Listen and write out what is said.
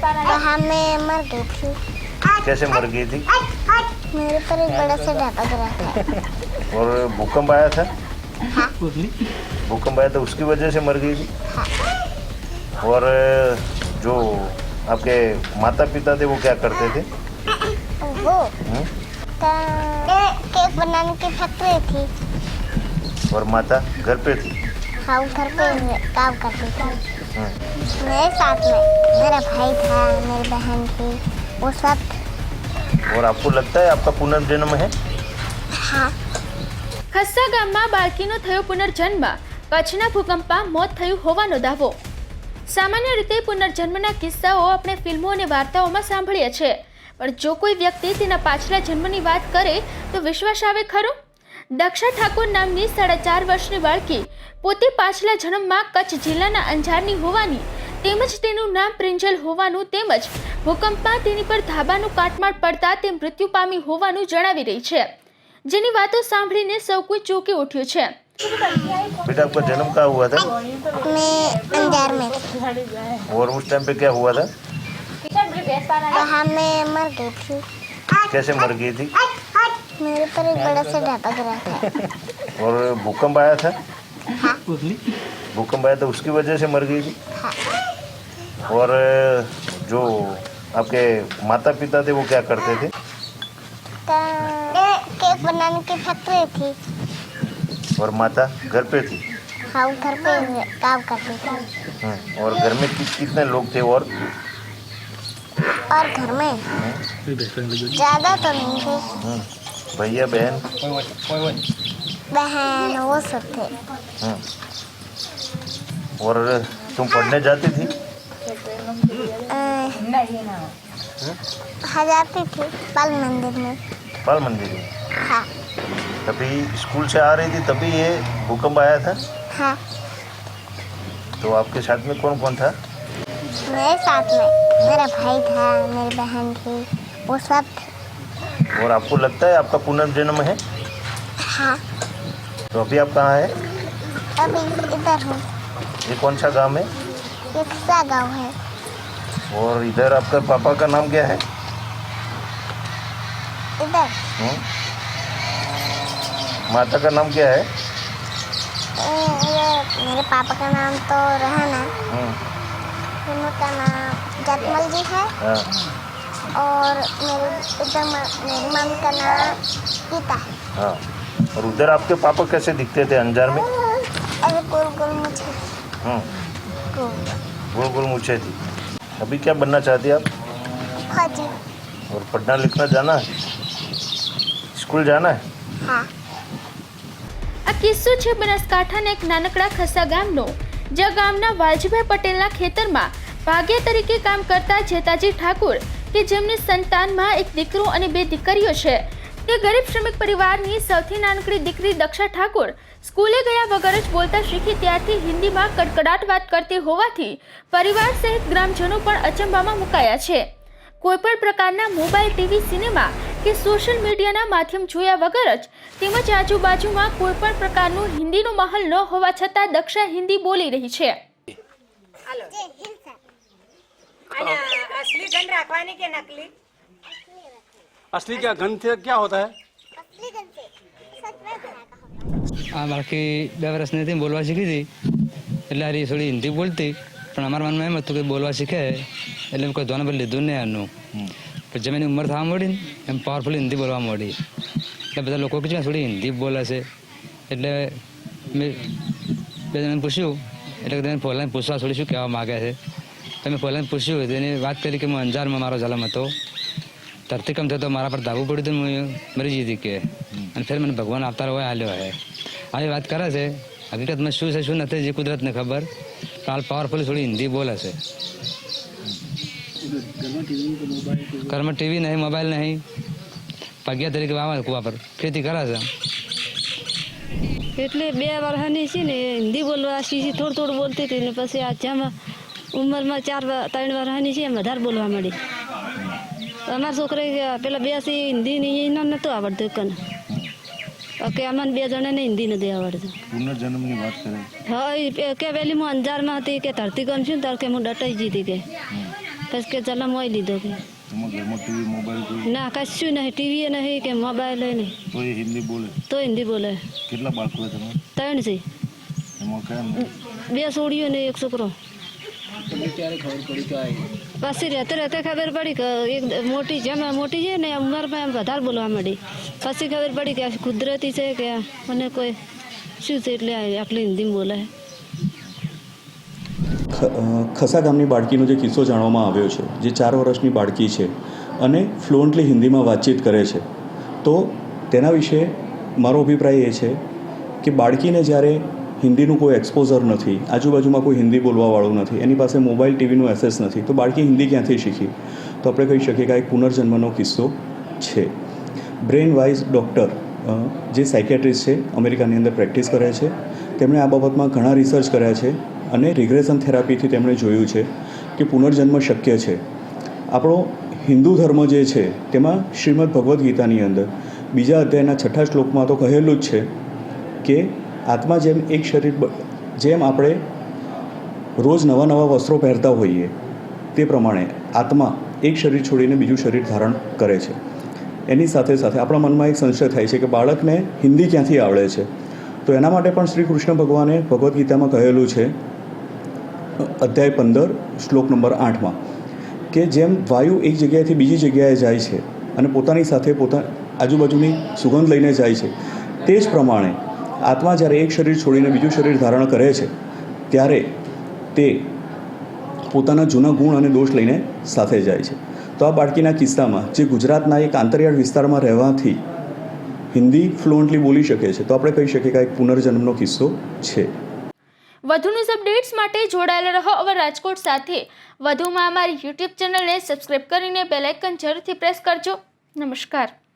वहाँ मैं मर गई थी। कैसे मर गई थी? मेरे पर एक बड़ा सा ढाबा गिरा था। और भूकंप आया था? हाँ। भूकंप आया था उसकी वजह से मर गई थी? हाँ। और जो आपके माता पिता थे वो क्या करते थे? वो केक बनाने की फैक्ट्री थी। और माता घर पे थी? हाँ, घर पे काम करती थी। मेरे साथ में मेरा भाई था, मेरी बहन थी, वो सब। और आपको लगता है आपका पुनर्जन्म है? हाँ। ખસ્સા ગામમાં બાળકીનો થયો પુનર્જન્મ, કચ્છના ભૂકંપમાં મોત થયું હોવાનો દાવો। સામાન્ય રીતે પુનર્જન્મના કિસ્સાઓ આપણે ફિલ્મો અને વાર્તાઓમાં સાંભળીએ છે, પણ જો કોઈ વ્યક્તિ તેના પાછલા જન્મની વાત કરે તો વિશ્વાસ આવે ખરો? દક્ષા ઠાકોર નામની 4.5 વર્ષની બાળકી પોતે પાછલા જન્મમાં કચ્છ જિલ્લાના અંજારની હોવાની તેમજ તેનું નામ પ્રિંજલ હોવાનું તેમજ ભૂકંપમાં તેની પર ધાબાનું કાટમાળ પડતા તે મૃત્યુ પામી હોવાનું જણાવી રહી છે, જેની વાતો સાંભળીને સૌ કોઈ ચોંકી ઉઠ્યું છે। बेटा आपका जन्म कहाँ हुआ था? मैं अंजार में थी। और उस टाइम पे क्या हुआ था? वहाँ मैं मर गई थी। कैसे मर गई थी? मेरे पर एक बड़ा सा ढाबा गिरा था। और भूकंप आया था? हाँ। भूकंप आया था उसकी वजह से मर गई थी? हाँ। और जो आपके माता पिता थे वो क्या करते थे? केक बनाने की फैक्ट्री थी। और माता घर पे थी? हाँ, घर पे काम करती थी। और घर में कितने लोग थे? और घर में ज़्यादा तो नहीं थे। भैया बहन बहन वो सब थे। और तुम पढ़ने जाती थी? हाँ, जाती थी बाल मंदिर में। बाल मंदिर में? हाँ। तभी स्कूल से आ रही थी तभी ये भूकंप आया था? हाँ। तो आपके साथ में कौन कौन था? मेरे साथ में मेरा भाई था, मेरी बहन थी, वो सब। और आपको लगता है आपका पुनर्जन्म है? हाँ। तो अभी आप कहाँ हैं? अभी इधर हूँ। ये कौन सा गांव है? ये खस्सा गाँव है। और इधर आपका पापा का नाम क्या है? इधर माता का नाम क्या है? ये मेरे पापा का नाम तो रहना, दोनों का नाम जटमल जी है। हाँ। और मेरी मम्मी का नाम गीता है। हाँ। और उधर आपके पापा कैसे दिखते थे अंजार में? अरे गोल गोल मुझे। गोल गोल मूछें थी। अभी क्या बनना चाहती आप? फौजी। और पढ़ना लिखना जाना है? स्कूल जाना है? हाँ। આ કિસ્સો છે બનાસકાંઠાના એક નાનકડા ખસ્સા ગામનો, જ્યાં ગામના વાલજીભાઈ પટેલના ખેતરમાં ભાગ્યા તરીકે કામ કરતા જેતાજી ઠાકોર કે જેમની સંતાનમાં એક દીકરો અને 2 દીકરીઓ છે, તે ગરીબ શ્રમિક પરિવારની સૌથી નાનકડી દીકરી દક્ષા ઠાકોર સ્કૂલે ગયા વગર જ બોલતા શીખી ત્યારથી હિન્દીમાં કડકડાટ વાત કરતી હોવાથી પરિવાર સહિત ગ્રામજનો પણ અચંબામાં મુકાયા છે। કોઈપણ પ્રકારના મોબાઈલ, ટીવી, સિનેમા કે સોશિયલ મીડિયાના માધ્યમ જોયા વગર જ તેમજ આજુબાજુમાં કોઈપણ પ્રકારનું હિન્દીનો માહોલ ન હોવા છતાં દક્ષા હિન્દી બોલી રહી છે। असली गन रखवानी के नकली? असली क्या गन थे क्या होता है? असली गन से सच में बना આ બાળકી 2 વર્ષની હતી, બોલવા શીખી હતી એટલે હારી થોડી હિન્દી બોલતી, પણ અમારા મનમાં એમ હતું કે બોલવા શીખે એટલે કોઈ ધોને પર લીધું નહીં આનું। પણ જેમ એની ઉંમર થવા માંડી ને એમ પાવરફુલ હિન્દી બોલવા માંડી, એટલે બધા લોકો કે થોડી હિન્દી બોલે છે એટલે મેં બે જણાને પૂછ્યું, એટલે તેને પહેલાં પૂછવા થોડી શું કહેવા માગે છે, તો મેં પહેલાં પૂછ્યું તો એને વાત કરી કે હું અંજારમાં મારો જન્મ હતો, ધરતીકંપ થયો તો મારા પર ધાબુ પડ્યું તો હું મરી જતી કે, અને ફેર મને ભગવાન અવતાર હોય હાલ્યો હે। આવી વાત કરે છે, હકીકતમાં શું છે શું નથી જે કુદરતને ખબર, પણ હાલ પાવરફુલ થોડી હિન્દી બોલે છે। ઘરમાં ટીવી નહીં, મોબાઈલ નહીં, ભાગ્યા તરીકે વાવા કુવા પર ખેતી કરે છે। એટલે 2 વર્ષની છે ને હિન્દી બોલવા શીખી, થોડું થોડું બોલતી હતી ને પછી આ જેમ ઉંમરમાં 3 વર્ષની છે એમ વધારે બોલવા માંડી। અમારા છોકરા પેલા 2 છે હિન્દી નહીં નહોતું આવડતું કને, કે અમને 2 જણાને હિન્દી નથી આવડતું। પુનર્જન્મની વાત કરે? હા, કે પેલી હું અંજારમાં હતી કે ધરતીકંપ છું ત્યારે કે હું ડટાઈ જતી કે પછી કે ચાલો મોઈ લીધો કે તમારા ઘરમાં ટીવી મોબાઈલ કોઈ ના કશું નહીં ટીવી નહીં કે મોબાઈલ નહીં તો એ હિન્દી બોલે? તો હિન્દી બોલે. કેટલા બાળકો છે તમારે? 3 છે, એમાં કયા 2 છોડીઓ ને 1 છોકરો. પછી રહેતે રહેતે ખબર પડી કે એક મોટી જેમ મોટી છે ને ઉંમરમાં એમ વધારે બોલવા માંડી. પછી ખબર પડી કે આ કુદરતી છે કે મને કોઈ શું છે એટલે આટલી હિન્દીમાં બોલે. ખસા ગામની બાળકીનો જે કિસ્સો જાણવામાં આવ્યો છે, જે 4 વર્ષની બાળકી છે અને ફ્લુઅન્ટલી હિન્દીમાં વાતચીત કરે છે, તો તેના વિશે મારો અભિપ્રાય એ છે કે બાળકીને જ્યારે હિન્દીનું કોઈ એક્સપોઝર નથી, આજુબાજુમાં કોઈ હિન્દી બોલવાવાળું નથી, એની પાસે મોબાઈલ ટીવીનું એસેસ નથી, તો બાળકી હિન્દી ક્યાંથી શીખી? તો આપણે કહી શકીએ કે આ એક પુનર્જન્મનો કિસ્સો છે. બ્રેન વાઇઝ ડૉક્ટર જે સાયકેટ્રિસ્ટ છે, અમેરિકાની અંદર પ્રેક્ટિસ કરે છે, તેમણે આ બાબતમાં ઘણા રિસર્ચ કર્યા છે અને રિગ્રેશન થેરાપીથી તેમણે જોયું છે કે પુનર્જન્મ શક્ય છે. આપણો હિન્દુ ધર્મ જે છે તેમાં શ્રીમદ ભગવદ્ ગીતાની અંદર 2 અધ્યાયના 6 શ્લોકમાં તો કહેલું જ છે કે આત્મા જેમ એક શરીર, જેમ આપણે રોજ નવા નવા વસ્ત્રો પહેરતા હોઈએ તે પ્રમાણે આત્મા એક શરીર છોડીને બીજું શરીર ધારણ કરે છે. એની સાથે સાથે આપણા મનમાં એક સંશય થાય છે કે બાળકને હિન્દી ક્યાંથી આવડે છે? તો એના માટે પણ શ્રી કૃષ્ણ ભગવાને ભગવદ્ ગીતામાં કહેલું છે, અધ્યાય 15 શ્લોક નંબર 8માં, કે જેમ વાયુ એક જગ્યાએથી બીજી જગ્યાએ જાય છે અને પોતાની સાથે આજુબાજુની સુગંધ લઈને જાય છે, તે જ પ્રમાણે આત્મા જ્યારે એક શરીર છોડીને બીજું શરીર ધારણ કરે છે ત્યારે તે પોતાના જૂના ગુણ અને દોષ લઈને સાથે જાય છે. તો આ બાળકીના કિસ્સામાં જે ગુજરાતના એક આંતરિયાળ વિસ્તારમાં રહેવાથી હિન્દી ફ્લુઅન્ટલી બોલી શકે છે, તો આપણે કહી શકીએ કે એક પુનર્જન્મનો કિસ્સો છે. વધુ ન્યૂઝ અપડેટ્સ માટે જોડાયેલા રહો અવર રાજકોટ સાથે. વધુમાં અમારી YouTube ચેનલને સબસ્ક્રાઇબ કરીને બેલ આઇકન જરૂરથી પ્રેસ કરજો. નમસ્કાર.